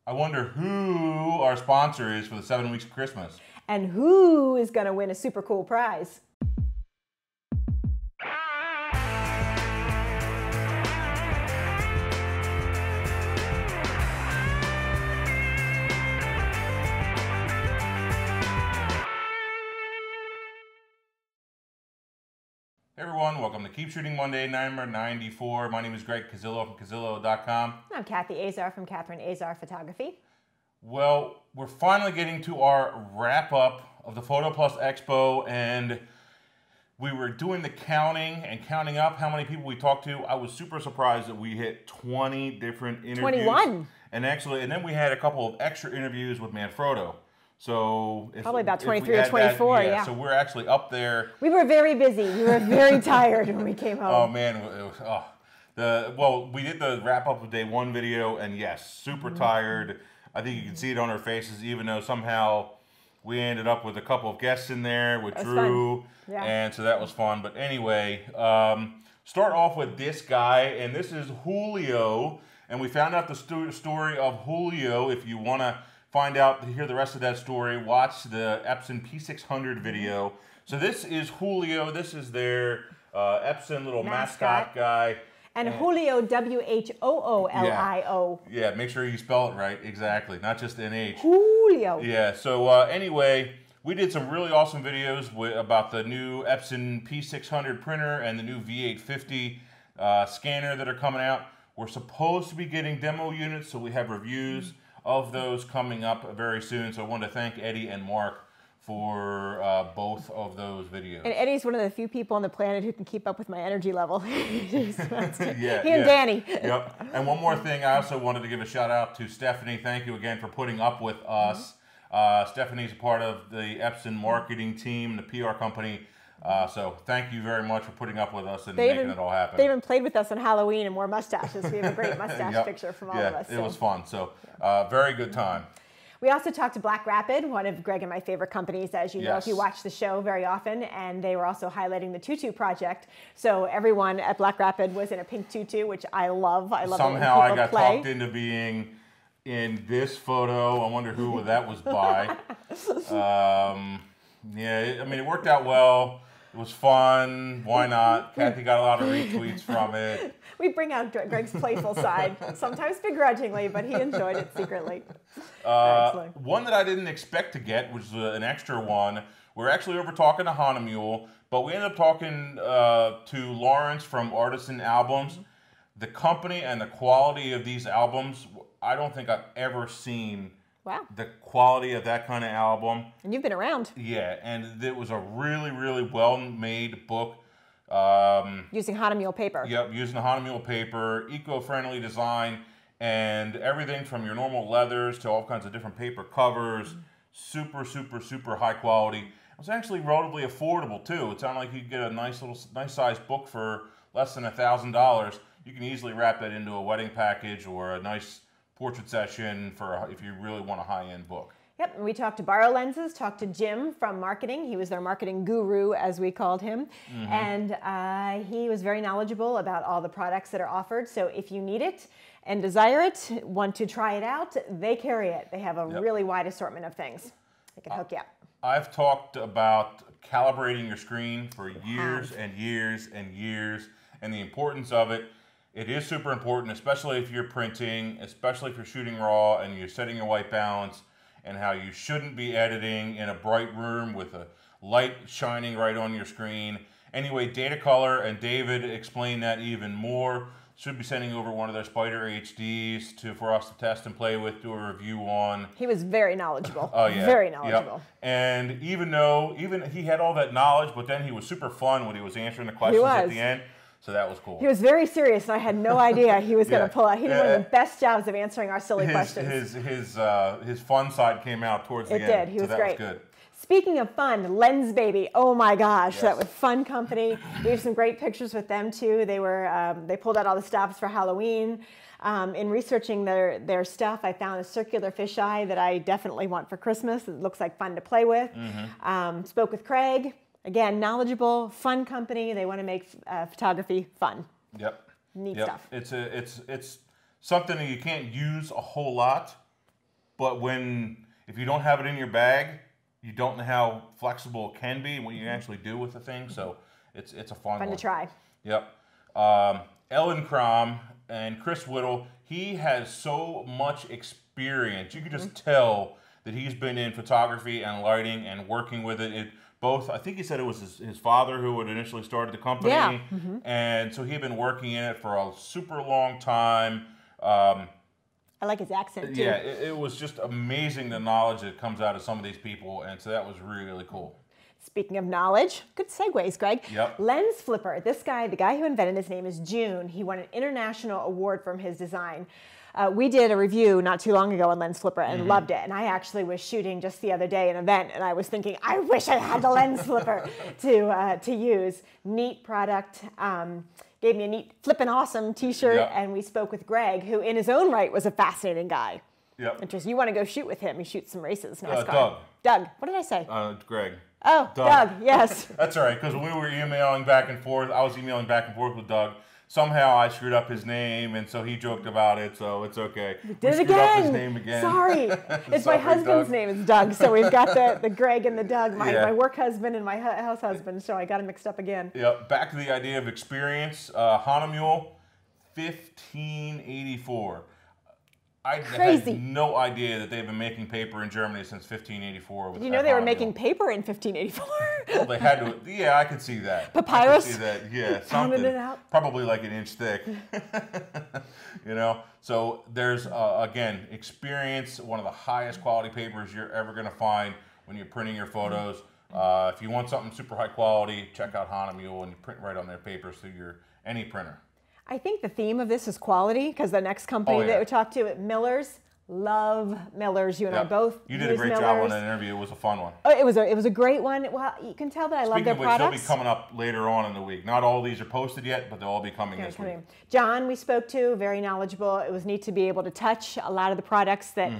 I wonder who our sponsor is for the 7 weeks of Christmas. And who is going to win a super cool prize? Hey everyone, welcome to Keep Shooting Monday, number 94. My name is Greg Cazillo from Cazillo.com. I'm Kathy Azar from Catherine Azar Photography. Well, we're finally getting to our wrap-up of the PhotoPlus Expo, and we were doing the counting and counting up how many people we talked to. I was super surprised that we hit 20 different interviews. 21. And then we had a couple of extra interviews with Manfrotto. So probably about 23 or 24, yeah. So we're actually up there. We were very busy. We were very tired when we came home. Oh man, it was, well, we did the wrap up of day one video, and yes, super tired. I think you can see it on our faces, even though somehow we ended up with a couple of guests in there with Drew, yeah. And so that was fun. But anyway, start off with this guy, and this is Julio, and we found out the story of Julio. If you want to find out, hear the rest of that story, watch the Epson P600 video. So this is Julio. This is their Epson little mascot guy. And Julio, W-H-O-O-L-I-O. Yeah, make sure you spell it right. Exactly. Not just N-H. Julio. Yeah, so anyway, we did some really awesome videos about the new Epson P600 printer and the new V850 scanner that are coming out. We're supposed to be getting demo units, so we have reviews of those coming up very soon. So I want to thank Eddie and Mark for both of those videos. And Eddie's one of the few people on the planet who can keep up with my energy level. He and yeah. Danny. Yep. And one more thing, I also wanted to give a shout out to Stephanie. Thank you again for putting up with us. Stephanie's a part of the Epson marketing team, the PR company. So thank you very much for putting up with us and making it all happen. They even played with us on Halloween and wore mustaches. We have a great mustache picture from all of us. Yeah, it was fun. So very good time. We also talked to BlackRapid, one of Greg and my favorite companies, as you know, if you watch the show very often, and they were also highlighting the tutu project. So everyone at BlackRapid was in a pink tutu, which I love. I love Somehow I got talked into being in this photo. I wonder who that was by. Yeah, I mean, it worked out well. It was fun. Why not? Kathy got a lot of retweets from it. We bring out Greg's playful side, sometimes begrudgingly, but he enjoyed it secretly. One that I didn't expect to get, which was an extra one. We're actually over talking to Hahnemühle, but we ended up talking to Lawrence from Artisan Albums. The company and the quality of these albums, I don't think I've ever seen. Wow. The quality of that kind of album. And you've been around. Yeah, and it was a really, really well-made book. Using Hahnemühle paper. Yep, using the Hahnemühle paper, eco-friendly design, and everything from your normal leathers to all kinds of different paper covers. Super, super, super high quality. It was actually relatively affordable too. It sounded like you could get a nice sized book for less than $1,000. You can easily wrap that into a wedding package or a nice portrait session for if you really want a high-end book. Yep, and we talked to Borrowlenses, talked to Jim from marketing. He was their marketing guru, as we called him. And he was very knowledgeable about all the products that are offered. So if you need it and desire it, want to try it out, they carry it. They have a really wide assortment of things. They can hook you up. I've talked about calibrating your screen for years and years and years, and the importance of it. It is super important, especially if you're printing, especially if you're shooting raw and you're setting your white balance, and how you shouldn't be editing in a bright room with a light shining right on your screen. Anyway, Datacolor and David explain that even more. Should be sending over one of their Spider HDs for us to test and play with, do a review on. He was very knowledgeable. Oh yeah, very knowledgeable. Yep. And even he had all that knowledge, but then he was super fun when he was answering the questions at the end. So that was cool. He was very serious, and I had no idea he was going to pull out. He did one of the best jobs of answering our silly questions. His fun side came out towards the end. It did. He was great. That was good. Speaking of fun, Lensbaby. Oh my gosh, that was fun company. We have some great pictures with them too. They pulled out all the stops for Halloween. In researching their stuff, I found a circular fisheye that I definitely want for Christmas. It looks like fun to play with. Spoke with Craig. Again, knowledgeable, fun company. They want to make photography fun. Yep. Neat stuff. It's something that you can't use a whole lot, but if you don't have it in your bag, you don't know how flexible it can be and what you can actually do with the thing. So it's a fun one. To try. Yep. Elinchrom and Chris Whittle, he has so much experience. You can just tell that he's been in photography and lighting and working with it. I think he said it was his father who had initially started the company. Yeah. And so he had been working in it for a super long time. I like his accent too. Yeah, it was just amazing the knowledge that comes out of some of these people, and so that was really cool. Speaking of knowledge, good segues, Greg. Yep. Lens Flipper, the guy who invented his name is June. He won an international award from his design. We did a review not too long ago on Lens Flipper and loved it. And I actually was shooting just the other day an event, and I was thinking, I wish I had the Lens Flipper to use. Neat product. Gave me a neat flippin' awesome t-shirt, and we spoke with Greg, who in his own right was a fascinating guy. Yep. Interesting. You want to go shoot with him. He shoots some races. Doug. Doug. What did I say? Greg. Oh, Doug, yes. That's all right, because when we were emailing back and forth, I was emailing back and forth with Doug. Somehow I screwed up his name, and so he joked about it, so it's okay. We did it again. Up his name again. Sorry. It's my husband's name is Doug, so we've got the Greg and the Doug, my work husband and my house husband, so I got them mixed up again. Yep, back to the idea of experience. Hahnemühle, 1584. I had no idea that they've been making paper in Germany since 1584. Did you know they were making paper in 1584? Well, they had to. Yeah, I could see that. Papyrus? I could see that. Yeah, something. It out. Probably like an inch thick. You know? So there's, again, experience, one of the highest quality papers you're ever going to find when you're printing your photos. If you want something super high quality, check out Hahnemühle, and you print right on their papers through any printer. I think the theme of this is quality, because the next company that we talked to at Miller's, love Miller's. You and I both. You did a great job on that interview. It was a fun one. Oh, it was a great one. Well, you can tell that I love their products. They'll be coming up later on in the week. Not all of these are posted yet, but they'll all be coming this week. John, we spoke to, very knowledgeable. It was neat to be able to touch a lot of the products that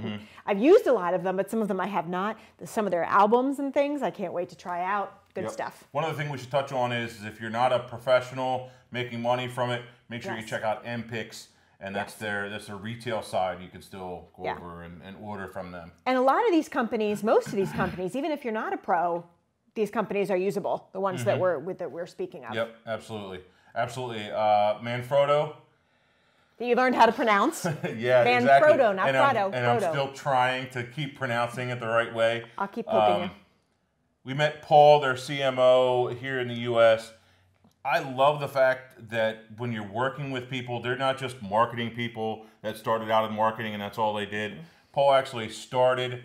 I've used a lot of them, but some of them I have not. Some of their albums and things I can't wait to try out. Good stuff. One other thing we should touch on is if you're not a professional making money from it, make sure you check out MPix, and that's their retail side. You can still go over and order from them. And a lot of these companies, most of these companies, even if you're not a pro, these companies are usable. The ones that we're speaking of. Yep, absolutely, absolutely. Manfrotto. That you learned how to pronounce. Yeah, Manfrotto, exactly. not Prado. And I'm still trying to keep pronouncing it the right way. I'll keep poking you. We met Paul, their CMO here in the U.S. I love the fact that when you're working with people, they're not just marketing people that started out in marketing and that's all they did. Paul actually started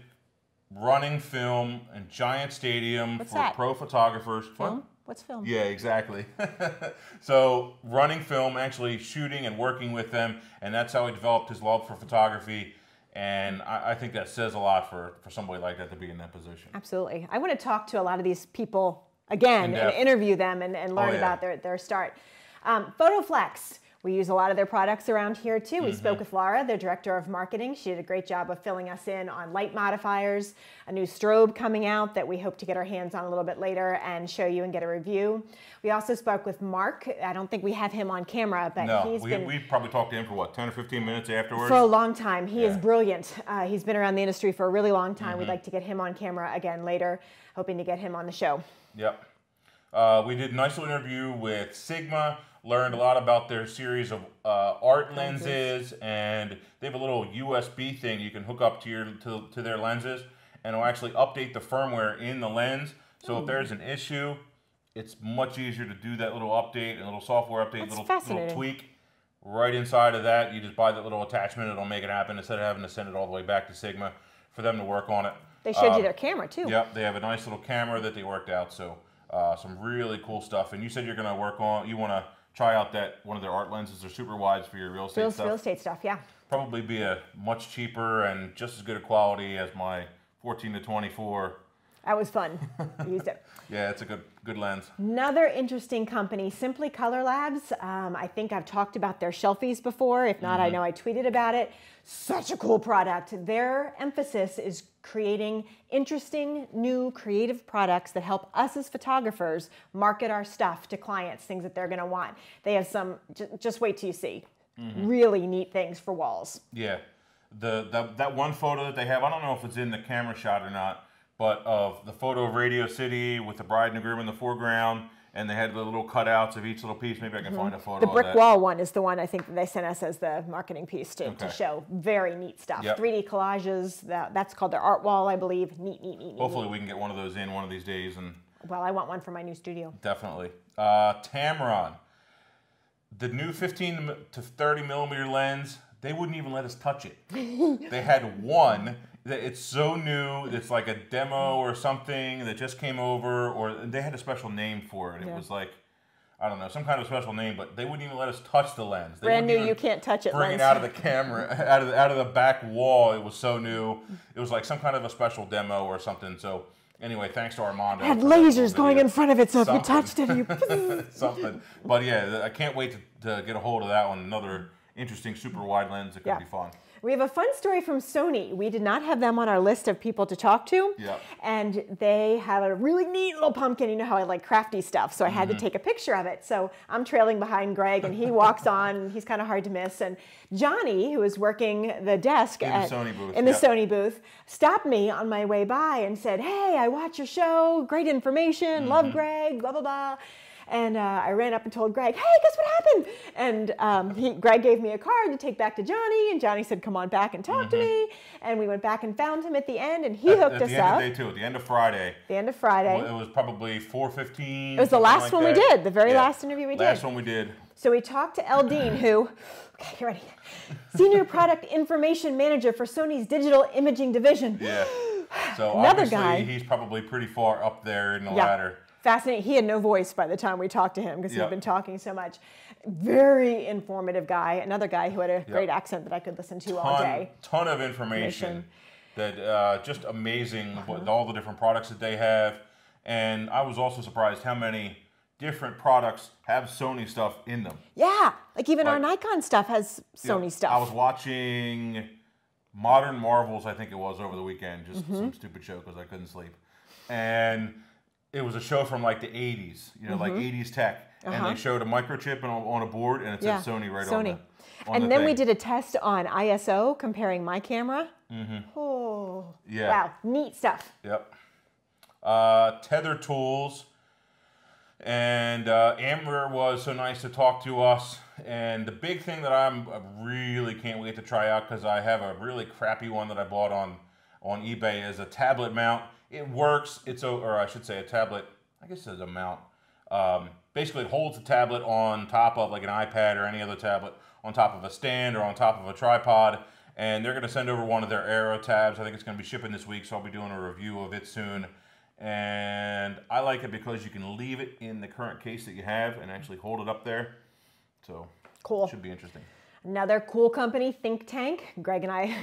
running film in giant stadium for pro photographers. Film? What's film? Yeah, exactly. So running film, actually shooting and working with them, and that's how he developed his love for photography. And I think that says a lot for somebody like that to be in that position. Absolutely. I want to talk to a lot of these people again and interview them and learn about their start. Photoflex. We use a lot of their products around here too. We spoke with Laura, their director of marketing. She did a great job of filling us in on light modifiers, a new strobe coming out that we hope to get our hands on a little bit later and show you and get a review. We also spoke with Mark. I don't think we have him on camera, but we probably talked to him for what, 10 or 15 minutes afterwards? For a long time. He is brilliant. He's been around the industry for a really long time. We'd like to get him on camera again later, hoping to get him on the show. Yep. We did a nice little interview with Sigma. Learned a lot about their series of art lenses, and they have a little USB thing you can hook up to their lenses, and it'll actually update the firmware in the lens. So if there's an issue, it's much easier to do that little update, a little software update, little tweak. Right inside of that, you just buy that little attachment, it'll make it happen instead of having to send it all the way back to Sigma for them to work on it. They showed you their camera too. Yep, they have a nice little camera that they worked out, so some really cool stuff. And you said you're going to you want to try out one of their art lenses. They're super wides for your real estate stuff. Real estate stuff, yeah. Probably be a much cheaper and just as good a quality as my 14 to 24. That was fun. Used it. Yeah, it's a good lens. Another interesting company, Simply Color Labs. I think I've talked about their shelfies before. If not, I know I tweeted about it. Such a cool product. Their emphasis is creating interesting, new, creative products that help us as photographers market our stuff to clients, things that they're going to want. They have some, just wait till you see, really neat things for walls. Yeah. that one photo that they have, I don't know if it's in the camera shot or not, but of the photo of Radio City with the bride and the groom in the foreground, and they had the little cutouts of each little piece. Maybe I can find a photo The brick of that. wall one is the one I think that they sent us as the marketing piece to show. Very neat stuff. Yep. 3D collages, that's called their art wall, I believe. Neat, neat, neat, Hopefully neat. we can get one of those in one of these days. And Well, I want one for my new studio. definitely. Tamron. The new 15 to 30 millimeter lens, they wouldn't even let us touch it. They had one. It's so new. It's like a demo or something that just came over, or they had a special name for it. It was like, I don't know, some kind of special name, but they wouldn't even let us touch the lens. They Brand new, you can't touch it. Bring it out of the camera, out of the back wall. It was so new. It was like some kind of a special demo or something. So anyway, thanks to Armando. It had lasers going in front of it, so if you touched it, you... something. But yeah, I can't wait to get a hold of that one. Another interesting super wide lens that could be fun. We have a fun story from Sony. We did not have them on our list of people to talk to. Yeah. And they have a really neat little pumpkin. You know how I like crafty stuff, so I had to take a picture of it. So I'm trailing behind Greg, and he walks on. He's kind of hard to miss. And Johnny, who was working the desk in the Sony booth, Sony booth, stopped me on my way by and said, "Hey, I watch your show. Great information. Love Greg, blah, blah, blah." And I ran up and told Greg, "Hey, guess what happened?" And Greg gave me a card to take back to Johnny, and Johnny said, "Come on back and talk to me." And we went back and found him at the end, and he hooked us up. At the end of day two, at the end of Friday. The end of Friday. Well, it was probably 4:15. It was the last one we did, the very last interview we did. Last one we did. So we talked to Eldine, who, okay, get ready, Senior Product Information Manager for Sony's Digital Imaging Division. Yeah. So Another obviously guy. He's probably pretty far up there in the ladder. Fascinating. He had no voice by the time we talked to him because he'd been talking so much. Very informative guy. Another guy who had a great accent that I could listen to all day. Ton of information. That just amazing with all the different products that they have. And I was also surprised how many different products have Sony stuff in them. Yeah, like even our Nikon stuff has Sony stuff. I was watching Modern Marvels, I think it was, over the weekend. Just some stupid show because I couldn't sleep. And it was a show from like the 80s, you know, like 80s tech. And they showed a microchip on a board, and it said Sony right on it. And then we did a test on ISO comparing my camera. Oh, wow, neat stuff. Yep. Tether Tools. And Amber was so nice to talk to us. And the big thing that I really can't wait to try out, because I have a really crappy one that I bought on eBay, is a tablet mount. It works. Or I should say a tablet, I guess it's a mount. Basically, it holds the tablet on top of like an iPad or any other tablet, on top of a stand or on top of a tripod. And they're going to send over one of their Aero tabs. I think it's going to be shipping this week, so I'll be doing a review of it soon. And I like it because you can leave it in the current case that you have and actually hold it up there. So cool. It should be interesting. Another cool company, ThinkTank. Greg and I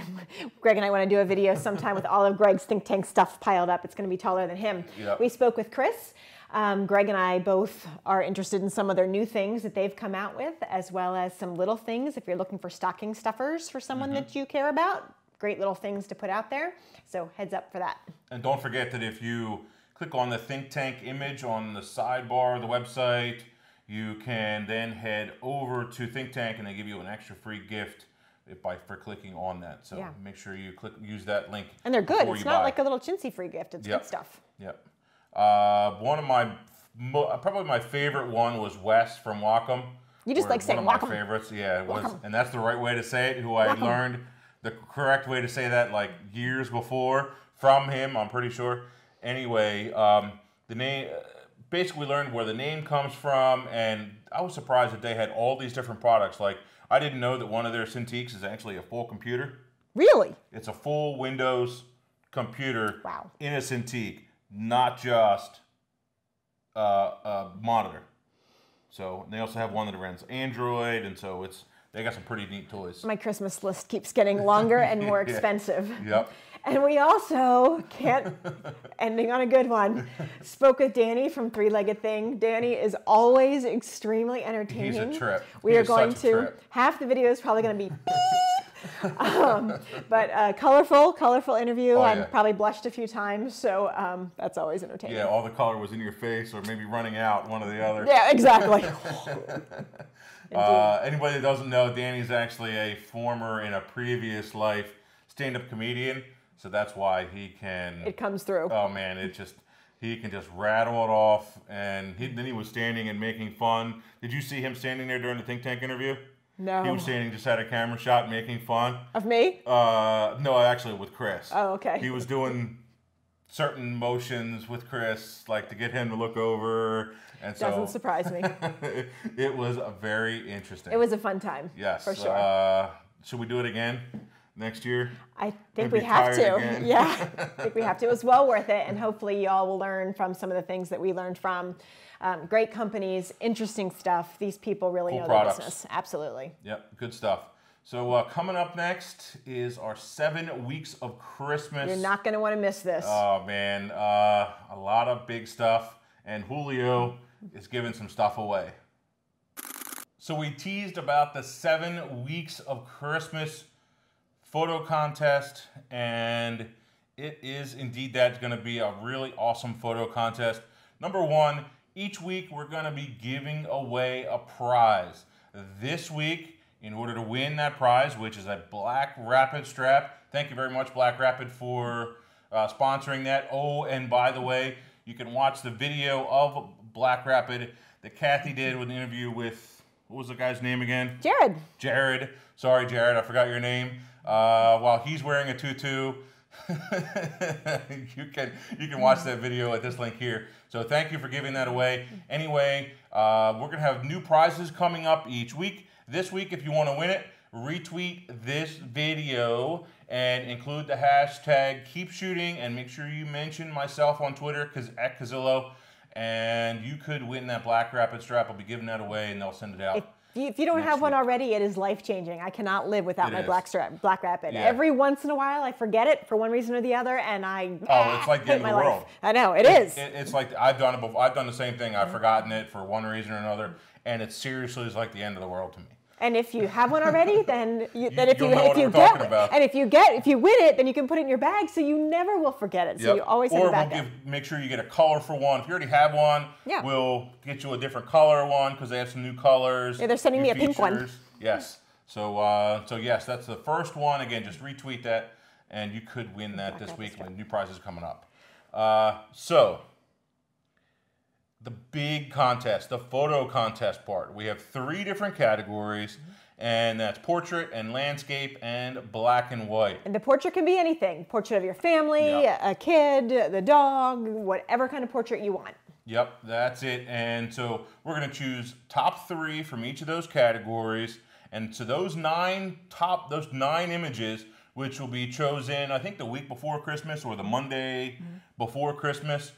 want to do a video sometime with all of Greg's ThinkTank stuff piled up. It's going to be taller than him. Yep. We spoke with Chris. Greg and I both are interested in some of their new things that they've come out with, as well as some little things if you're looking for stocking stuffers for someone that you care about. Great little things to put out there. So heads up for that. And don't forget that if you click on the ThinkTank image on the sidebar of the website, you can then head over to ThinkTank and they give you an extra free gift for clicking on that. So make sure you use that link. And they're good. It's not like a little chintzy free gift. It's good stuff. Yep. One of probably my favorite one was Wes from Wacom. You just like saying Wacom. One of my favorites. Yeah, it was, and that's the right way to say it. Who I learned the correct way to say that like years before from him, I'm pretty sure. Anyway, the name, basically learned where the name comes from, and I was surprised that they had all these different products. Like, I didn't know that one of their Cintiqs is actually a full computer. Really? It's a full Windows computer in a Cintiq, not just a monitor. So they also have one that runs Android, and so they got some pretty neat toys. My Christmas list keeps getting longer and more expensive. Yep. And we also, ending on a good one, spoke with Danny from ThreeLegged Thing. Danny is always extremely entertaining. He's a trip. We are going to, half the video is probably going to be beep. But colorful interview. I probably blushed a few times, so that's always entertaining. Yeah, all the color was in your face or maybe running out, one or the other. Yeah, exactly. Anybody that doesn't know, Danny's actually a former, in a previous life, stand-up comedian, so that's why he can. It comes through. Oh man, he can just rattle it off, and then he was standing and making fun. Did you see him standing there during the Think Tank interview? No. He was standing, just had a camera shot, making fun. Of me? No, actually with Chris. Oh, okay. He was doing certain motions with Chris, like to get him to look over, and so doesn't surprise me. It was a very interesting. It was a fun time. Yes, for sure. Should we do it again next year? I think we have to. Yeah, I think we have to. It was well worth it, and hopefully y'all will learn from some of the things that we learned from. Great companies, interesting stuff. These people really know their business. Absolutely. Yep, good stuff. So coming up next is our 7 weeks of Christmas. You're not going to want to miss this. Oh man, a lot of big stuff, and Julio is giving some stuff away. So we teased about the 7 weeks of Christmas photo contest, and it is indeed that's going to be a really awesome photo contest. Number one, each week we're going to be giving away a prize. This week, in order to win that prize, which is a BlackRapid strap, thank you very much BlackRapid for sponsoring that. Oh, and by the way, you can watch the video of BlackRapid that Kathy did with an interview with, what was the guy's name again? Jared. Jared. Sorry, Jared, I forgot your name. While he's wearing a tutu, you can watch that video at this link here. So thank you for giving that away. Anyway, we're going to have new prizes coming up each week. This week, if you want to win it, retweet this video and include the hashtag keep shooting, and make sure you mention myself on Twitter at Cazillo, and you could win that BlackRapid strap. I'll be giving that away, and they'll send it out. If you don't have one already, it is life-changing. I cannot live without my BlackRapid. Yeah. Every once in a while, I forget it for one reason or the other, and it's like the end of the world. I know, it is. It's like, I've done it before. I've done the same thing. I've forgotten it for one reason or another, and it seriously is like the end of the world to me. And if you have one already, then if you win it, then you can put it in your bag, so you never will forget it. So you always have a backup. Or make sure you get a colorful one. If you already have one, we'll get you a different color one because they have some new colors. Yeah, they're sending me a pink one. Yes. So yes, that's the first one. Again, just retweet that, and you could win that this week when new prizes coming up. So the big contest, the photo contest part. We have 3 different categories, and that's portrait and landscape and black and white. And the portrait can be anything. Portrait of your family, a kid, the dog, whatever kind of portrait you want. Yep, that's it. And so we're going to choose top 3 from each of those categories. And so those 9 images, which will be chosen, I think the week before Christmas or the Monday before Christmas,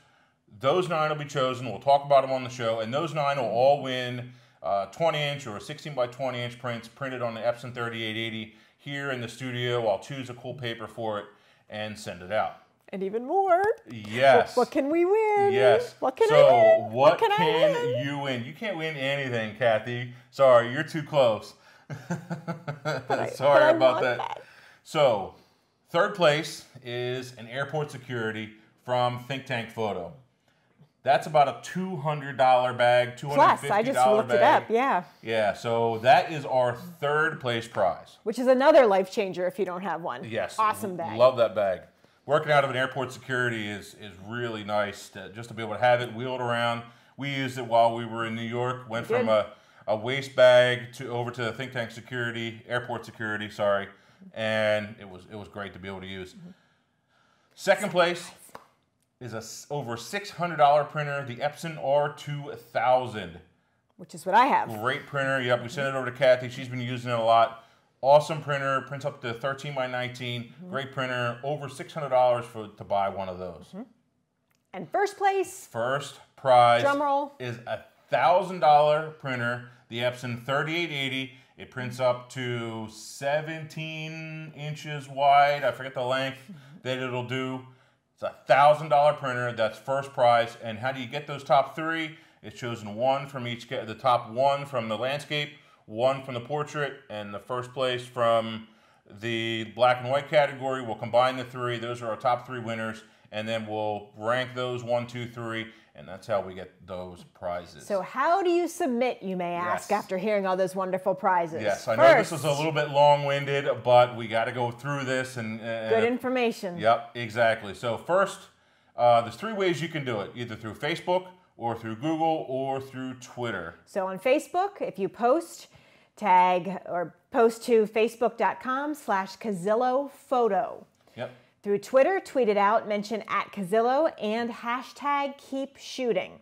those 9 will be chosen. We'll talk about them on the show, and those 9 will all win 20-inch or 16 by 20-inch prints printed on the Epson 3880 here in the studio. I'll choose a cool paper for it and send it out. And even more. Yes. What can we win? Yes. What can I win? So what can you win? You can't win anything, Kathy. Sorry, you're too close. Sorry about that. So 3rd place is an airport security from ThinkTank Photo. That's about a $200 bag, $250 Plus, I just looked it up, yeah. Yeah, so that is our 3rd place prize. Which is another life changer if you don't have one. Yes. Awesome bag. Love that bag. Working out of an airport security is really nice just to be able to have it wheeled around. We used it while we were in New York. Went from a waist bag over to the ThinkTank security, airport security, sorry. And it was great to be able to use. 2nd place is a over $600 printer, the Epson R2000. Which is what I have. Great printer. Yep, we sent it over to Kathy. She's been using it a lot. Awesome printer. Prints up to 13 by 19. Great printer. Over $600 to buy one of those. And first place. First prize. Drum roll. Is a $1,000 printer, the Epson 3880. It prints up to 17 inches wide. I forget the length that it'll do. It's a $1,000 printer. That's first prize. And how do you get those top 3? It's chosen 1 from each. The top 1 from the landscape, 1 from the portrait, and the first place from the black and white category. We'll combine the three. Those are our top 3 winners. And then we'll rank those 1, 2, 3. And that's how we get those prizes. So how do you submit, you may ask, after hearing all those wonderful prizes? Yes, I know this is a little bit long-winded, but we got to go through this. And good information. Yep, exactly. So first, there's 3 ways you can do it, either through Facebook or through Google or through Twitter. So on Facebook, if you post, tag or post to facebook.com/Cazillo photo. Yep. Through Twitter, tweet it out, mention @Cazillo and hashtag keep shooting.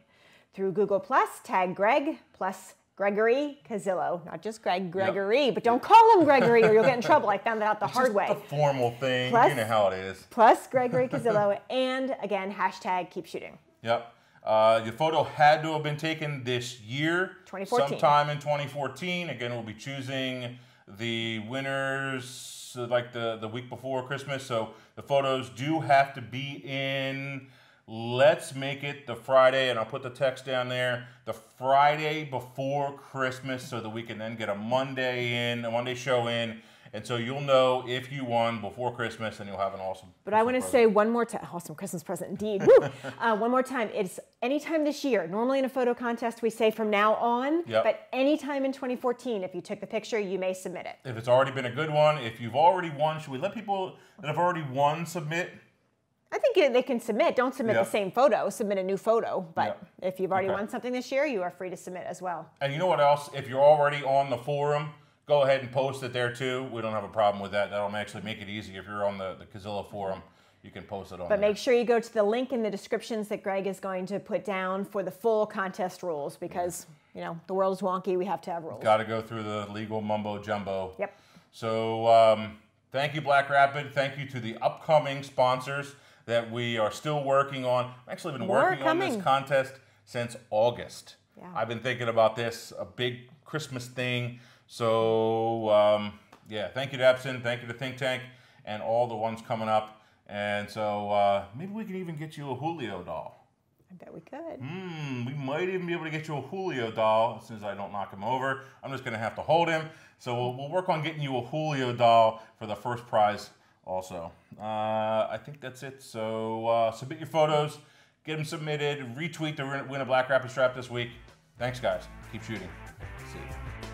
Through Google Plus, tag Greg plus Gregory Cazillo. Not just Greg, Gregory, but don't call him Gregory or you'll get in trouble. I found that out the hard way. It's a formal thing, Plus, you know how it is. Plus Gregory Cazillo and again, hashtag keep shooting. Yep. Your photo had to have been taken this year. 2014. Sometime in 2014. Again, we'll be choosing the winners like the week before Christmas. So the photos do have to be in, let's make it the Friday, and I'll put the text down there, the Friday before Christmas so that we can then get a Monday show in. And so you'll know if you won before Christmas, and you'll have an awesome But I want to say one more time, awesome Christmas present indeed. Woo! One more time, it's anytime this year. Normally in a photo contest, we say from now on, but anytime in 2014, if you took the picture, you may submit it. If it's already been a good one, if you've already won, should we let people that have already won submit? I think they can submit. Don't submit the same photo. Submit a new photo. But if you've already won something this year, you are free to submit as well. And you know what else? If you're already on the forum, go ahead and post it there too. We don't have a problem with that. That'll actually make it easy. If you're on the Cazillo forum, you can post it on But there. make sure you go to the link in the descriptions that Greg is going to put down for the full contest rules because, you know, the world is wonky. We have to have rules. Got to go through the legal mumbo jumbo. Yep. So thank you, BlackRapid. Thank you to the upcoming sponsors that we are still working on. I've actually been working on this contest since August. Yeah. I've been thinking about this, a big Christmas thing. So, yeah, thank you to Epson, thank you to ThinkTank, and all the ones coming up. And so maybe we can even get you a Julio doll. I bet we could. We might even be able to get you a Julio doll as soon as I don't knock him over. I'm just going to have to hold him. So we'll work on getting you a Julio doll for the first prize also. I think that's it. So submit your photos, get them submitted, retweet to win a BlackRapid strap this week. Thanks, guys. Keep shooting. See you.